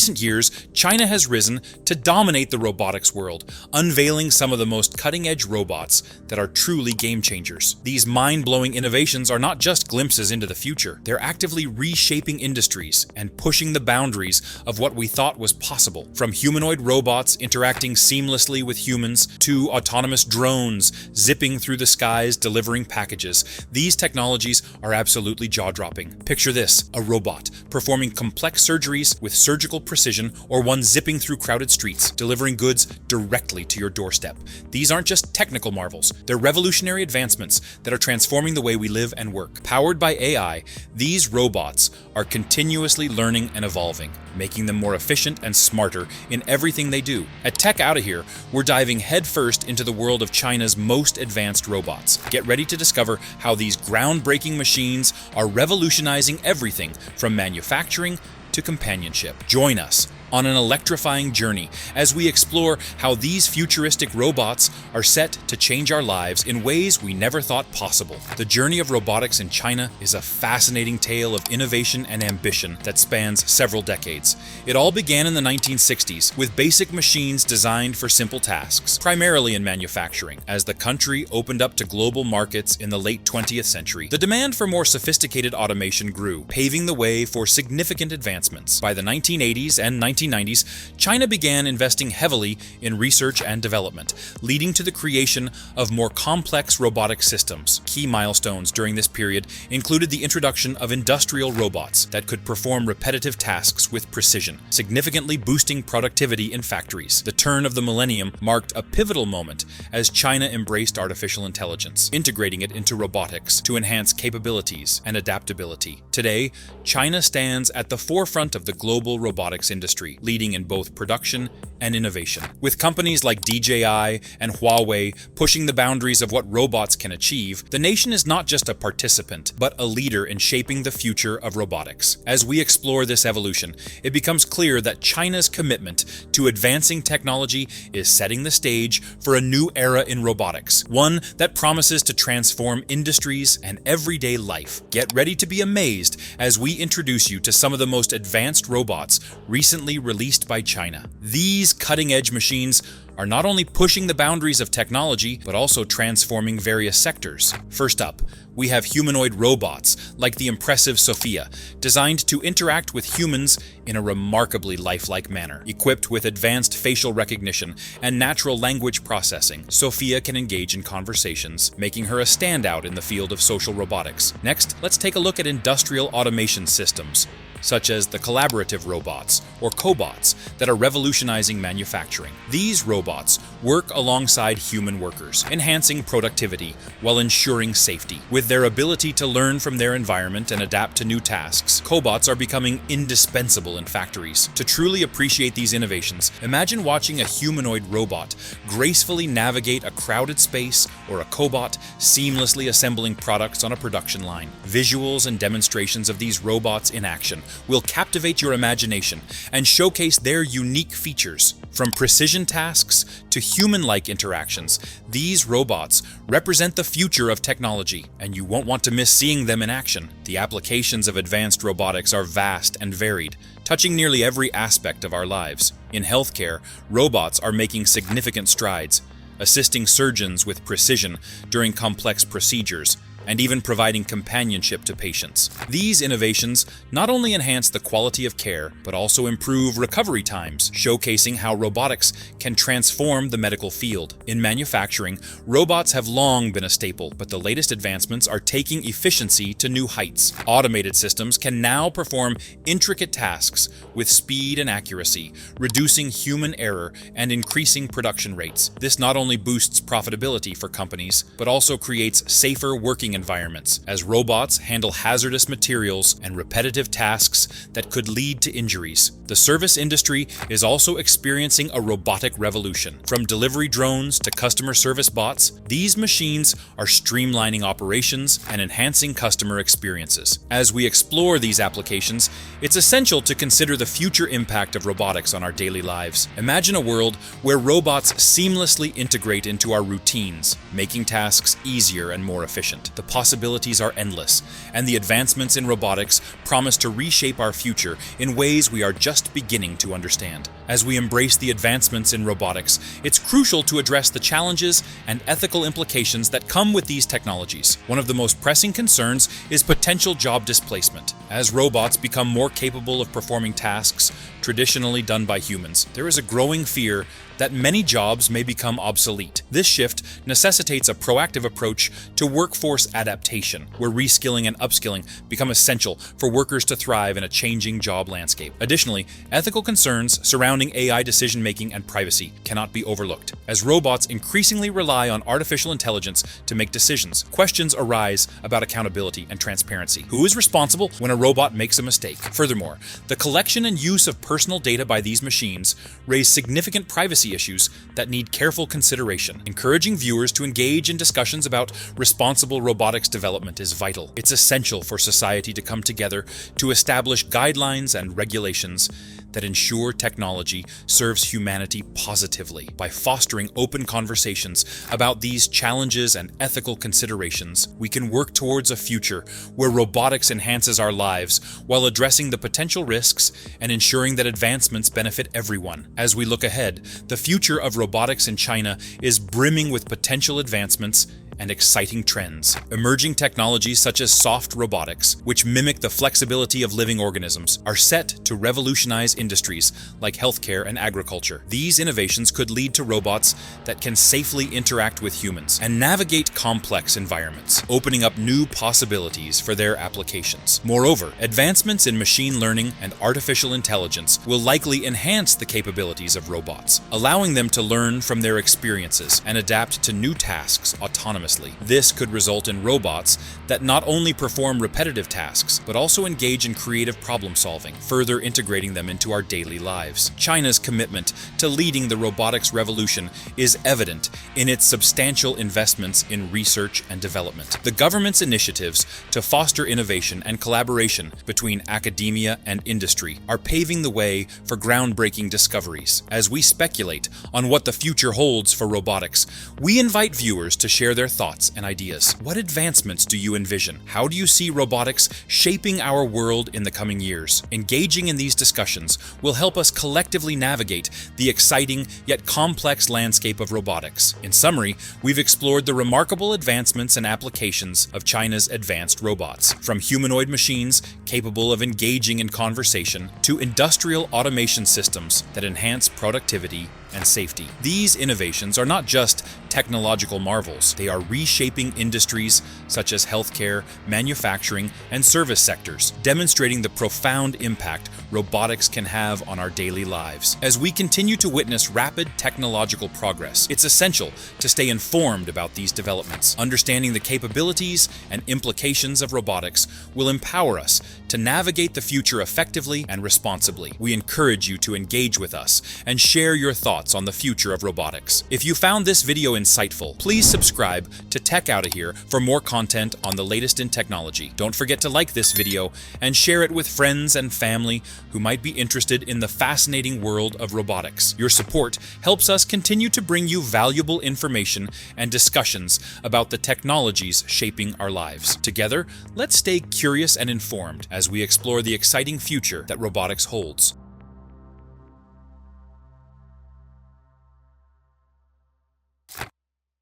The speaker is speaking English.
recent years, China has risen to dominate the robotics world, unveiling some of the most cutting-edge robots that are truly game changers. These mind-blowing innovations are not just glimpses into the future. They're actively reshaping industries and pushing the boundaries of what we thought was possible. From humanoid robots interacting seamlessly with humans to autonomous drones zipping through the skies delivering packages, these technologies are absolutely jaw-dropping. Picture this, a robot performing complex surgeries with surgical precision, or one zipping through crowded streets, delivering goods directly to your doorstep. These aren't just technical marvels, they're revolutionary advancements that are transforming the way we live and work. Powered by AI, these robots are continuously learning and evolving, making them more efficient and smarter in everything they do. At TECH-OUTTA-HERE, we're diving headfirst into the world of China's most advanced robots. Get ready to discover how these groundbreaking machines are revolutionizing everything from manufacturing to companionship. Join us on an electrifying journey as we explore how these futuristic robots are set to change our lives in ways we never thought possible. The journey of robotics in China is a fascinating tale of innovation and ambition that spans several decades. It all began in the 1960s with basic machines designed for simple tasks, primarily in manufacturing. As the country opened up to global markets in the late 20th century, the demand for more sophisticated automation grew, paving the way for significant advancements. By the 1980s and 1990s, China began investing heavily in research and development, leading to the creation of more complex robotic systems. Key milestones during this period included the introduction of industrial robots that could perform repetitive tasks with precision, significantly boosting productivity in factories. The turn of the millennium marked a pivotal moment as China embraced artificial intelligence, integrating it into robotics to enhance capabilities and adaptability. Today, China stands at the forefront of the global robotics industry, leading in both production and innovation. With companies like DJI and Huawei pushing the boundaries of what robots can achieve, the nation is not just a participant, but a leader in shaping the future of robotics. As we explore this evolution, it becomes clear that China's commitment to advancing technology is setting the stage for a new era in robotics, one that promises to transform industries and everyday life. Get ready to be amazed as we introduce you to some of the most advanced robots recently released by China. These cutting-edge machines are not only pushing the boundaries of technology, but also transforming various sectors. First up, we have humanoid robots like the impressive Sophia, designed to interact with humans in a remarkably lifelike manner. Equipped with advanced facial recognition and natural language processing, Sophia can engage in conversations, making her a standout in the field of social robotics. Next, let's take a look at industrial automation systems, such as the collaborative robots, or cobots, that are revolutionizing manufacturing. These robots work alongside human workers, enhancing productivity while ensuring safety. With their ability to learn from their environment and adapt to new tasks, cobots are becoming indispensable in factories. To truly appreciate these innovations, imagine watching a humanoid robot gracefully navigate a crowded space, or a cobot seamlessly assembling products on a production line. Visuals and demonstrations of these robots in action will captivate your imagination and showcase their unique features. From precision tasks to human-like interactions, these robots represent the future of technology, and you won't want to miss seeing them in action. The applications of advanced robotics are vast and varied, touching nearly every aspect of our lives. In healthcare, robots are making significant strides, assisting surgeons with precision during complex procedures, and even providing companionship to patients. These innovations not only enhance the quality of care, but also improve recovery times, showcasing how robotics can transform the medical field. In manufacturing, robots have long been a staple, but the latest advancements are taking efficiency to new heights. Automated systems can now perform intricate tasks with speed and accuracy, reducing human error and increasing production rates. This not only boosts profitability for companies, but also creates safer working environments, as robots handle hazardous materials and repetitive tasks that could lead to injuries. The service industry is also experiencing a robotic revolution. From delivery drones to customer service bots, these machines are streamlining operations and enhancing customer experiences. As we explore these applications, it's essential to consider the future impact of robotics on our daily lives. Imagine a world where robots seamlessly integrate into our routines, making tasks easier and more efficient. The possibilities are endless, and the advancements in robotics promise to reshape our future in ways we are just beginning to understand. As we embrace the advancements in robotics, it's crucial to address the challenges and ethical implications that come with these technologies. One of the most pressing concerns is potential job displacement. As robots become more capable of performing tasks traditionally done by humans, there is a growing fear that many jobs may become obsolete. This shift necessitates a proactive approach to workforce adaptation, where reskilling and upskilling become essential for workers to thrive in a changing job landscape. Additionally, ethical concerns surrounding AI decision-making and privacy cannot be overlooked. As robots increasingly rely on artificial intelligence to make decisions, questions arise about accountability and transparency. Who is responsible when a robot makes a mistake? Furthermore, the collection and use of personal data by these machines raise significant privacy issues that need careful consideration. Encouraging viewers to engage in discussions about responsible robotics development is vital. It's essential for society to come together to establish guidelines and regulations that ensure technology serves humanity positively. By fostering open conversations about these challenges and ethical considerations, we can work towards a future where robotics enhances our lives while addressing the potential risks and ensuring that advancements benefit everyone. As we look ahead, the future of robotics in China is brimming with potential advancements and exciting trends. Emerging technologies such as soft robotics, which mimic the flexibility of living organisms, are set to revolutionize industries like healthcare and agriculture. These innovations could lead to robots that can safely interact with humans and navigate complex environments, opening up new possibilities for their applications. Moreover, advancements in machine learning and artificial intelligence will likely enhance the capabilities of robots, allowing them to learn from their experiences and adapt to new tasks autonomously. This could result in robots that not only perform repetitive tasks, but also engage in creative problem solving, further integrating them into our daily lives. China's commitment to leading the robotics revolution is evident in its substantial investments in research and development. The government's initiatives to foster innovation and collaboration between academia and industry are paving the way for groundbreaking discoveries. As we speculate on what the future holds for robotics, we invite viewers to share their thoughts and ideas. What advancements do you envision? How do you see robotics shaping our world in the coming years? Engaging in these discussions will help us collectively navigate the exciting yet complex landscape of robotics. In summary, we've explored the remarkable advancements and applications of China's advanced robots, from humanoid machines capable of engaging in conversation to industrial automation systems that enhance productivity and safety. These innovations are not just technological marvels. They are reshaping industries such as healthcare, manufacturing, and service sectors, demonstrating the profound impact robotics can have on our daily lives. As we continue to witness rapid technological progress, it's essential to stay informed about these developments. Understanding the capabilities and implications of robotics will empower us to navigate the future effectively and responsibly. We encourage you to engage with us and share your thoughts on the future of robotics. If you found this video insightful, please subscribe to TECH-OUTTA-HERE for more content on the latest in technology. Don't forget to like this video and share it with friends and family who might be interested in the fascinating world of robotics. Your support helps us continue to bring you valuable information and discussions about the technologies shaping our lives. Together, let's stay curious and informed as we explore the exciting future that robotics holds.